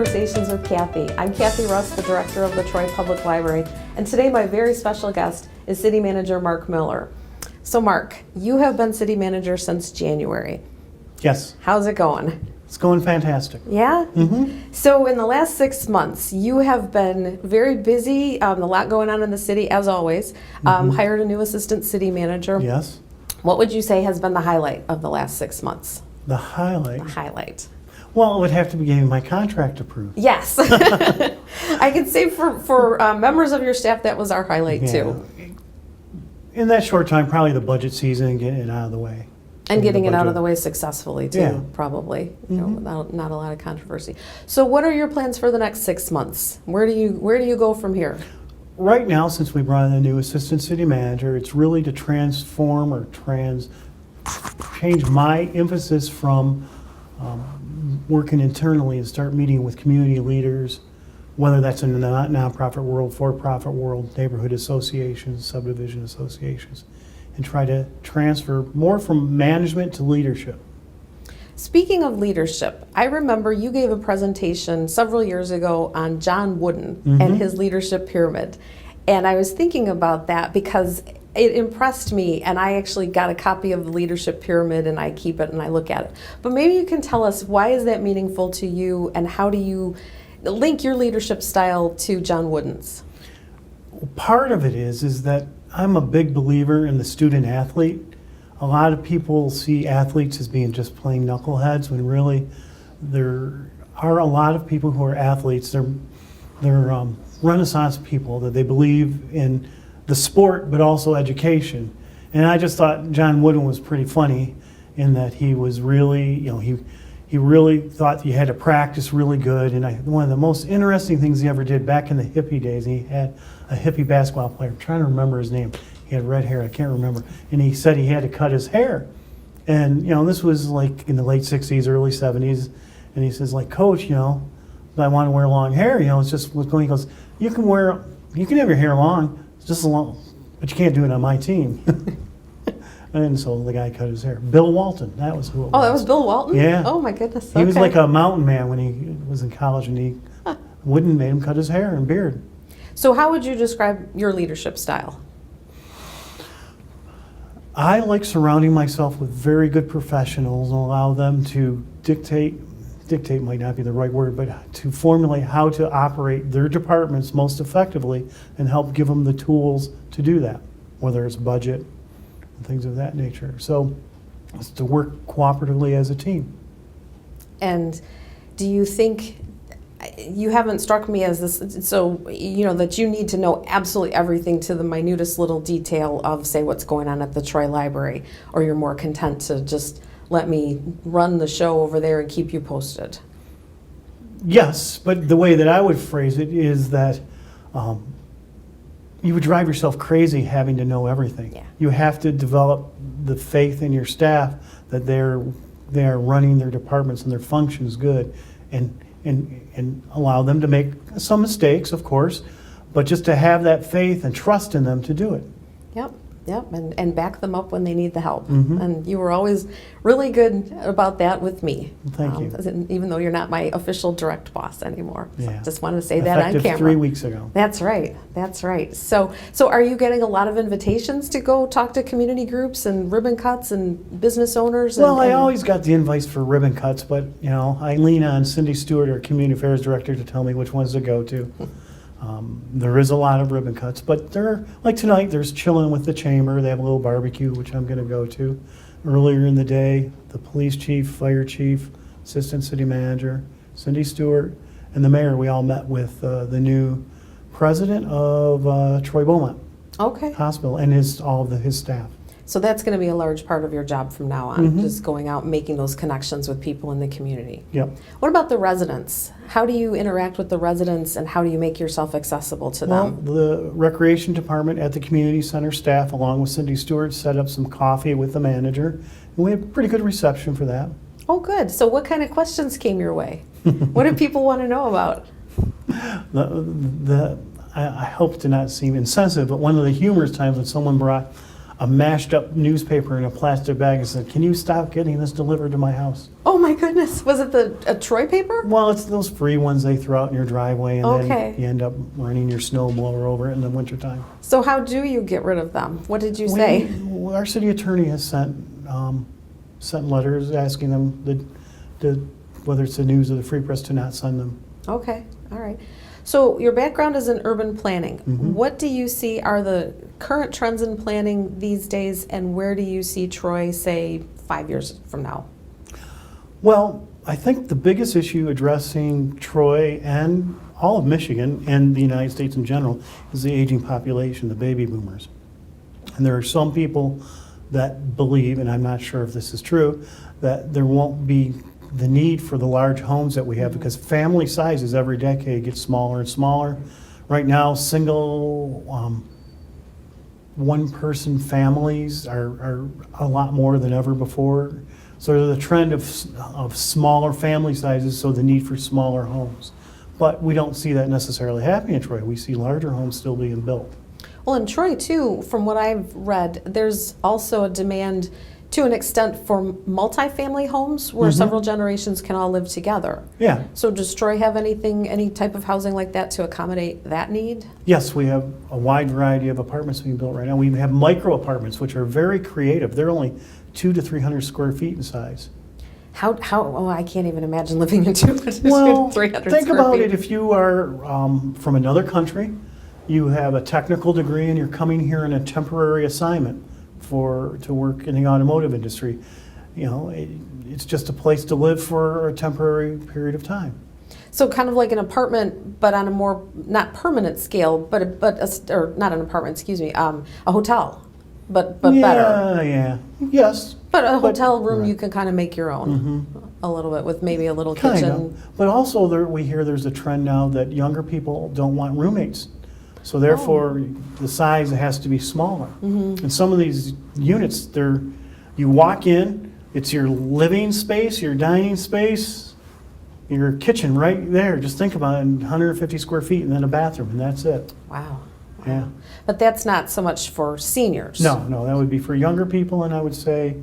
Conversations with Cathy. I'm Cathy Russ, the director of the Troy Public Library, and today my very special guest is City Manager Mark Miller. So Mark, you have been city manager since January. Yes. How's it going? It's going fantastic. Yeah? Mm-hmm. So in the last 6 months, you have been very busy, a lot going on in the city as always, hired a new assistant city manager. Yes. What would you say has been the highlight of the last 6 months? The highlight? The highlight. Well, it would have to be getting my contract approved. Yes. I can say for members of your staff, that was our highlight too. In that short time, probably the budget season and getting it out of the way. And getting it out of the way successfully too, Yeah. probably. You know, without not a lot of controversy. So what are your plans for the next 6 months? Where do you go from here? Right now, since we brought in a new assistant city manager, it's really to transform or change my emphasis from working internally and start meeting with community leaders, whether that's in the nonprofit world, for-profit world, neighborhood associations, subdivision associations, and try to transfer more from management to leadership. Speaking of leadership, I remember you gave a presentation several years ago on John Wooden and his leadership pyramid. And I was thinking about that because it impressed me, and I actually got a copy of the leadership pyramid and I keep it and I look at it. But maybe you can tell us, why is that meaningful to you, and how do you link your leadership style to John Wooden's? Part of it is that I'm a big believer in the student athlete. A lot of people see athletes as being just plain knuckleheads, when really there are a lot of people who are athletes. They're Renaissance people, that they believe in the sport but also education. And I just thought John Wooden was pretty funny in that he was really, he really thought you had to practice really good. And one of the most interesting things he ever did back in the hippie days, he had a hippie basketball player, I'm trying to remember his name. He had red hair, I can't remember. And he said he had to cut his hair. And, this was like in the late 60s, early 70s. And he says, like, Coach, I want to wear long hair. It's just what's going. He goes, you can have your hair long, it's just long, but you can't do it on my team. And so the guy cut his hair. Bill Walton, that was who it was. Oh, that was Bill Walton? Yeah. Oh my goodness. He was like a mountain man when he was in college, and Wooden made him cut his hair and beard. So how would you describe your leadership style? I like surrounding myself with very good professionals and allow them to dictate might not be the right word, but to formulate how to operate their departments most effectively and help give them the tools to do that, whether it's budget and things of that nature. So it's to work cooperatively as a team. And do you think, you haven't struck me as this, so that you need to know absolutely everything to the minutest little detail of, say, what's going on at the Troy Library, or you're more content to just let me run the show over there and keep you posted? Yes, but the way that I would phrase it is that you would drive yourself crazy having to know everything. Yeah. You have to develop the faith in your staff that they are running their departments and their functions good, and allow them to make some mistakes, of course, but just to have that faith and trust in them to do it. Yep, and back them up when they need the help. And you were always really good about that with me. Thank you. Even though you're not my official direct boss anymore. So Yeah. I just wanted to say that on Effective camera. 3 weeks ago. That's right. So are you getting a lot of invitations to go talk to community groups and ribbon cuts and business owners? Well, I always got the invites for ribbon cuts, but I lean on Cindy Stewart, our community affairs director, to tell me which ones to go to. There is a lot of ribbon cuts, but like tonight, there's chilling with the chamber. They have a little barbecue, which I'm going to go to. Earlier in the day, the police chief, fire chief, assistant city manager, Cindy Stewart, and the mayor, we all met with the new president of Troy Beaumont Hospital and his staff. So that's going to be a large part of your job from now on, just going out and making those connections with people in the community. Yep. What about the residents? How do you interact with the residents, and how do you make yourself accessible to them? Well, the recreation department at the community center staff, along with Cindy Stewart, set up some coffee with the manager, and we had pretty good reception for that. Oh, good. So what kind of questions came your way? What do people want to know about? I hope to not seem insensitive, but one of the humorous times when someone brought a mashed up newspaper in a plastic bag and said, "Can you stop getting this delivered to my house?" Oh my goodness, was it a Troy paper? Well, it's those free ones they throw out in your driveway, and Okay. then you end up running your snow blower over it in the wintertime. So how do you get rid of them? What did you say? Our city attorney has sent letters asking them whether it's the news or the Free Press to not send them. Okay, all right. So your background is in urban planning. Mhm. What do you see are the current trends in planning these days, and where do you see Troy, say, 5 years from now? Well, I think the biggest issue addressing Troy and all of Michigan and the United States in general is the aging population, the baby boomers. And there are some people that believe, and I'm not sure if this is true, that there won't be the need for the large homes that we have because family sizes every decade get smaller and smaller. Right now, single one-person families are a lot more than ever before. So there's a trend of smaller family sizes, so the need for smaller homes. But we don't see that necessarily happening in Troy. We see larger homes still being built. Well, in Troy, too, from what I've read, there's also a demand to an extent for multifamily homes where several generations can all live together. Yeah. So does Troy have any type of housing like that to accommodate that need? Yes, we have a wide variety of apartments being built right now. We have micro apartments, which are very creative. They're only 200 to 300 square feet in size. Oh, I can't even imagine living in 200 Well, 300 think square about feet. it. If you are from another country, you have a technical degree, and you're coming here in a temporary assignment to work in the automotive industry. You know, it's just a place to live for a temporary period of time. So kind of like an apartment, but on a more, not permanent scale, or not an apartment, excuse me, a hotel, but better. Yeah, yes. But a hotel room right. you can kind of make your own a little bit with maybe a little Kind kitchen. of. But also we hear there's a trend now that younger people don't want roommates. So therefore, the size has to be smaller. And some of these units, you walk in, it's your living space, your dining space, your kitchen right there. Just think about it, 150 square feet, and then a bathroom, and that's it. Wow. Yeah. But that's not so much for seniors. No, that would be for younger people, and I would say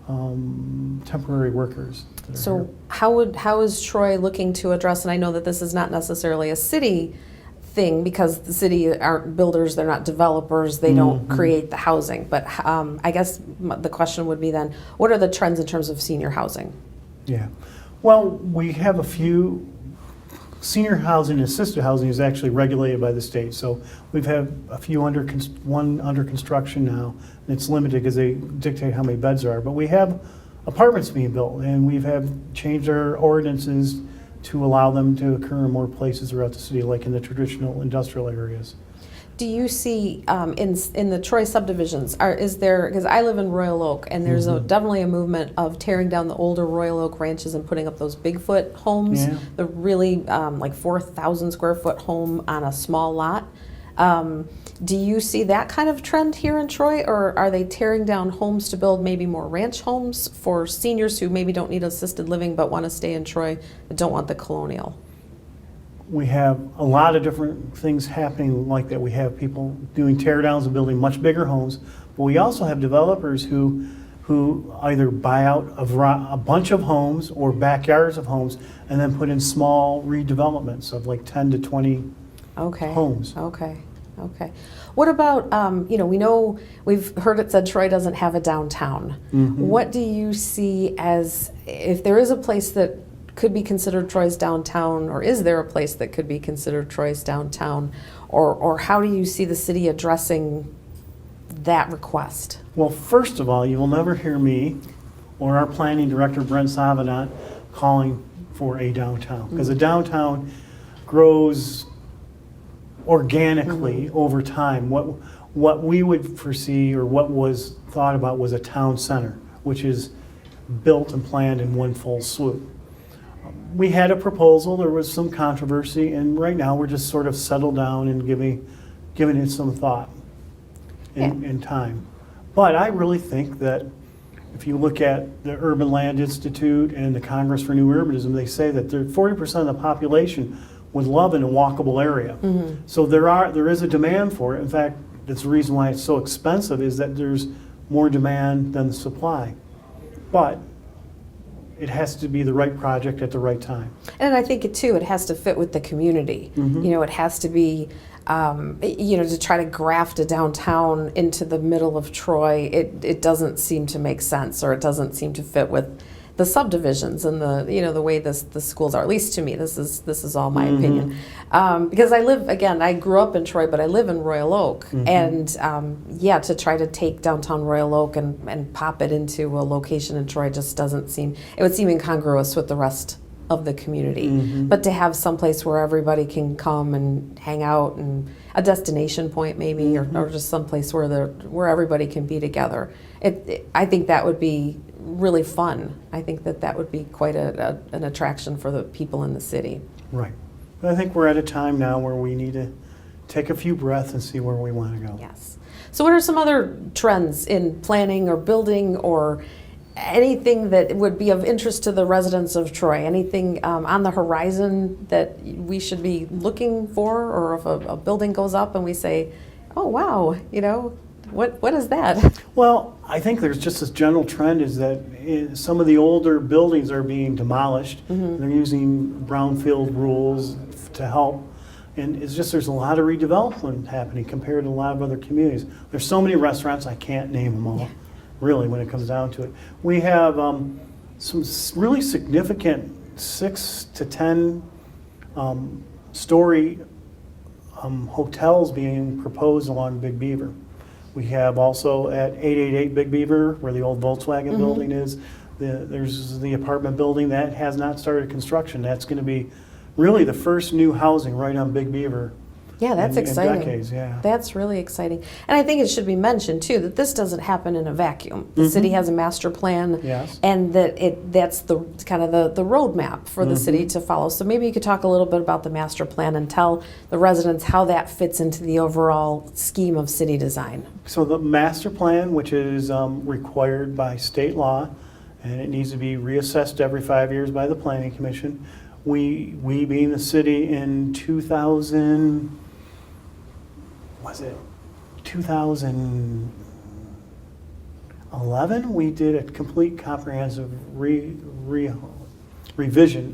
temporary workers. that are So here. how is Troy looking to address, and I know that this is not necessarily a city thing because the city aren't builders, they're not developers, they don't create the housing. But I guess the question would be then, what are the trends in terms of senior housing? Yeah. Well, we have a few. Senior housing and assisted housing is actually regulated by the state. So we've had a few one under construction now. And it's limited because they dictate how many beds there are. But we have apartments being built, and we've changed our ordinances to allow them to occur in more places throughout the city, like in the traditional industrial areas. Do you see in the Troy subdivisions, is there, because I live in Royal Oak, and there's definitely a movement of tearing down the older Royal Oak ranches and putting up those Bigfoot homes, Yeah. the really like 4,000 square foot home on a small lot. Do you see that kind of trend here in Troy, or are they tearing down homes to build maybe more ranch homes for seniors who maybe don't need assisted living but want to stay in Troy but don't want the colonial? We have a lot of different things happening like that. We have people doing tear downs and building much bigger homes, but we also have developers who either buy out a bunch of homes or backyards of homes and then put in small redevelopments of like 10 to 20 homes. Okay. What about, we know, we've heard it said Troy doesn't have a downtown. What do you see as, if there is a place that could be considered Troy's downtown, or is there a place that could be considered Troy's downtown, or how do you see the city addressing that request? Well, first of all, you will never hear me or our planning director, Brent Savanant, calling for a downtown, because a downtown grows organically over time. What we would foresee, or what was thought about, was a town center, which is built and planned in one full swoop. We had a proposal, there was some controversy, and right now we're just sort of settled down and giving it some thought and time. But I really think that if you look at the Urban Land Institute and the Congress for New Urbanism, they say that 40% of the population would love in a walkable area. So there is a demand for it. In fact, that's the reason why it's so expensive, is that there's more demand than the supply. But it has to be the right project at the right time. And I think it has to fit with the community. It has to be, to try to graft a downtown into the middle of Troy, it doesn't seem to make sense, or it doesn't seem to fit with the subdivisions and the way the schools are. At least to me, this is all my opinion. Because I grew up in Troy, but I live in Royal Oak, and to try to take downtown Royal Oak and pop it into a location in Troy just doesn't seem. It would seem incongruous with the rest of the community. But to have some place where everybody can come and hang out, and a destination point maybe, or just some place where everybody can be together. I think that would be really fun. I think that would be quite an attraction for the people in the city. Right. But I think we're at a time now where we need to take a few breaths and see where we want to go. Yes. So what are some other trends in planning or building, or anything that would be of interest to the residents of Troy? Anything on the horizon that we should be looking for, or if a building goes up and we say, oh wow, what is that? Well, I think there's just this general trend is that some of the older buildings are being demolished. They're using brownfield rules to help. And it's just, there's a lot of redevelopment happening compared to a lot of other communities. There's so many restaurants, I can't name them all, really, when it comes down to it. We have some really significant 6 to 10 story hotels being proposed along Big Beaver. We have also at 888 Big Beaver, where the old Volkswagen building is, there's the apartment building that has not started construction. That's going to be really the first new housing right on Big Beaver. Yeah, that's exciting. In decades, yeah. That's really exciting. And I think it should be mentioned, too, that this doesn't happen in a vacuum. The city has a master plan, and that's the kind of the roadmap for the city to follow. So maybe you could talk a little bit about the master plan and tell the residents how that fits into the overall scheme of city design. So the master plan, which is required by state law, and it needs to be reassessed every 5 years by the Planning Commission. We being the city in 2011, we did a complete comprehensive revision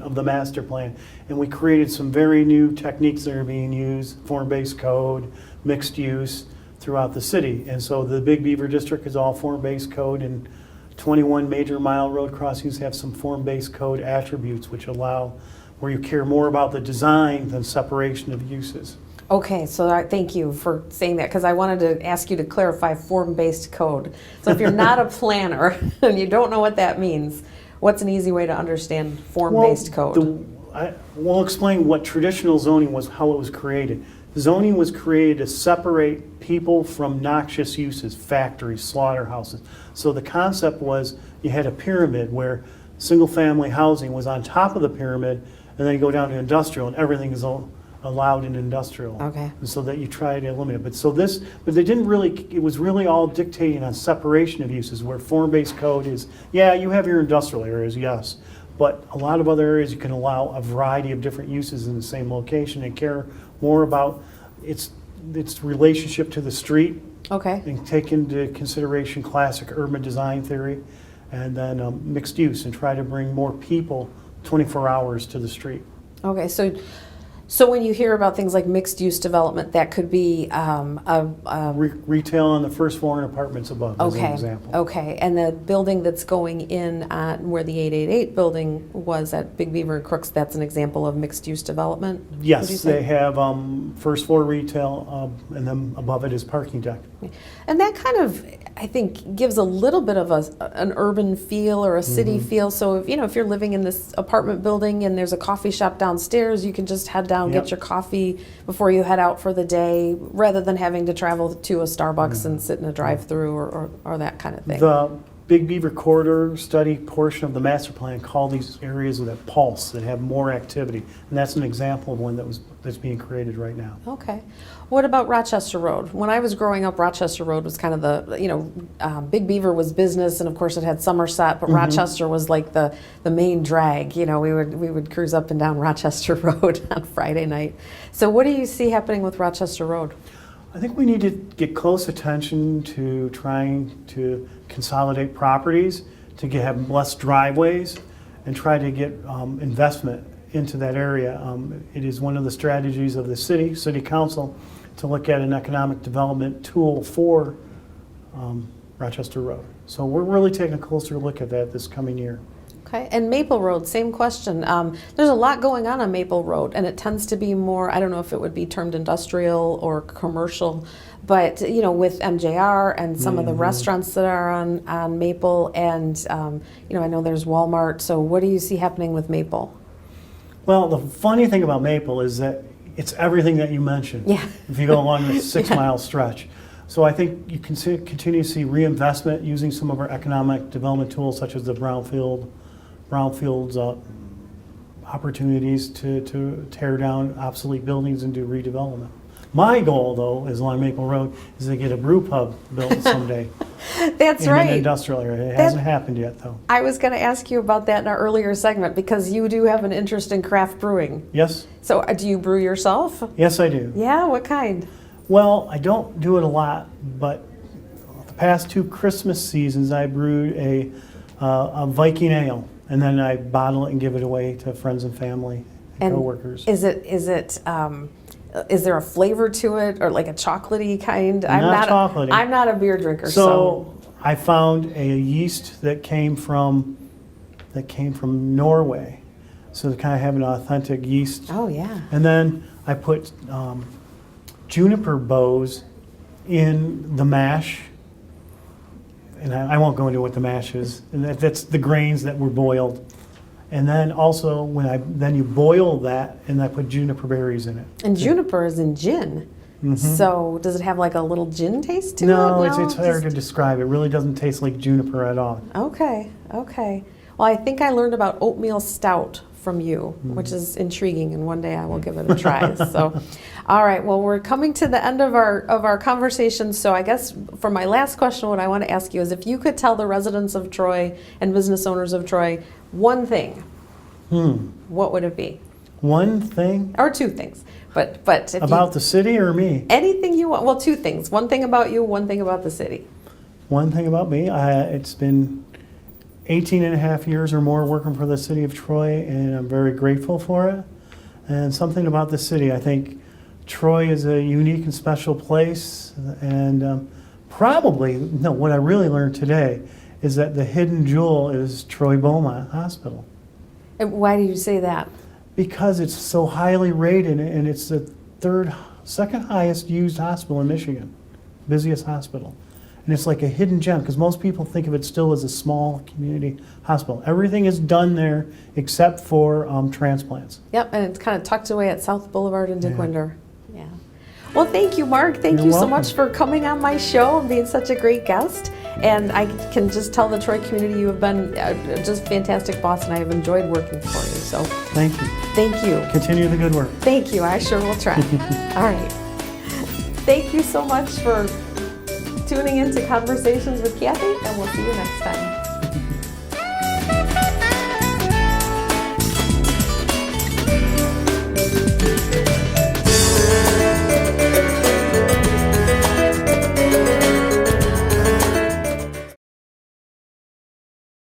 of the master plan, and we created some very new techniques that are being used, form-based code, mixed use throughout the city. And so the Big Beaver District is all form-based code, and 21 major mile road crossings have some form-based code attributes which allow where you care more about the design than separation of uses. Okay, so thank you for saying that, because I wanted to ask you to clarify form-based code. So if you're not a planner and you don't know what that means, what's an easy way to understand form-based code? We'll explain what traditional zoning was, how it was created. Zoning was created to separate people from noxious uses, factories, slaughterhouses. So the concept was you had a pyramid where single-family housing was on top of the pyramid, and then you go down to industrial, and everything is allowed in industrial. Okay. And so that you try to eliminate it. But they didn't really, it was really all dictating on separation of uses, where form-based code is, yeah, you have your industrial areas, yes, but a lot of other areas you can allow a variety of different uses in the same location and care more about its relationship to the street. Okay. And take into consideration classic urban design theory, and then mixed use, and try to bring more people 24 hours to the street. Okay, so when you hear about things like mixed-use development, that could be retail on the first floor and apartments above, as an example. Okay, and the building that's going in where the 888 building was at Big Beaver and Crooks, that's an example of mixed-use development? Yes, they have first floor retail, and then above it is parking deck. And that kind of, I think, gives a little bit of an urban feel or a city feel. So if you're living in this apartment building and there's a coffee shop downstairs, you can just head down, get your coffee before you head out for the day, rather than having to travel to a Starbucks and sit in a drive-through or that kind of thing. The Big Beaver Corridor study portion of the master plan called these areas that pulse, that have more activity, and that's an example of one that's being created right now. Okay. What about Rochester Road? When I was growing up, Rochester Road was kind of Big Beaver was business, and of course it had Somerset, but Rochester was like the main drag. We would cruise up and down Rochester Road on Friday night. So what do you see happening with Rochester Road? I think we need to get close attention to trying to consolidate properties, to have less driveways, and try to get investment into that area. It is one of the strategies of the city council, to look at an economic development tool for Rochester Road. So we're really taking a closer look at that this coming year. Okay, and Maple Road, same question. There's a lot going on Maple Road, and it tends to be more, I don't know if it would be termed industrial or commercial, but with MJR and some of the restaurants that are on Maple, and I know there's Walmart. So what do you see happening with Maple? Well, the funny thing about Maple is that it's everything that you mentioned. Yeah. If you go along this 6-mile stretch. So I think you can continue to see reinvestment using some of our economic development tools, such as the brownfields opportunities to tear down obsolete buildings and do redevelopment. My goal, though, is along Maple Road, is to get a brew pub built someday. That's in right. an industrial area. It hasn't happened yet, though. I was going to ask you about that in our earlier segment, because you do have an interest in craft brewing. Yes. So do you brew yourself? Yes, I do. Yeah, what kind? Well, I don't do it a lot, but the past 2 Christmas seasons, I brewed a Viking ale, and then I bottle it and give it away to friends and family and coworkers. Is there a flavor to it, or like a chocolatey kind? Not chocolatey. I'm not a beer drinker, So I found a yeast that came from Norway, so to kind of have an authentic yeast. Oh yeah. And then I put juniper boughs in the mash, and I won't go into what the mash is. And that's the grains that were boiled. And then also then you boil that, and I put juniper berries in it. And juniper is in gin. Mm-hmm. So does it have like a little gin taste to it? No, it's hard to describe. It really doesn't taste like juniper at all. Okay. Well, I think I learned about oatmeal stout from you, which is intriguing, and one day I will give it a try. So, all right. Well, we're coming to the end of our conversation. So I guess for my last question, what I want to ask you is, if you could tell the residents of Troy and business owners of Troy one thing, what would it be? One thing? Or 2 things. But if about the city or me? Anything you want. Well, 2 things. One thing about you, one thing about the city. One thing about me, it's been 18 and a half years or more working for the city of Troy, and I'm very grateful for it. And something about the city, I think Troy is a unique and special place, and what I really learned today is that the hidden jewel is Troy Beaumont Hospital. And why do you say that? Because it's so highly rated, and it's the second highest used hospital in Michigan, busiest hospital. And it's like a hidden gem, because most people think of it still as a small community hospital. Everything is done there except for transplants. Yep, and it's kind of tucked away at South Boulevard in Dequindre. Yeah. Well, thank you, Mark. Thank You're you so welcome. much for coming on my show and being such a great guest. And I can just tell the Troy community you have been just a fantastic boss, and I have enjoyed working for you. So Thank you. thank you. Continue the good work. Thank you. I sure will try. All right. Thank you so much for tuning in to Conversations with Cathy, and we'll see you next time.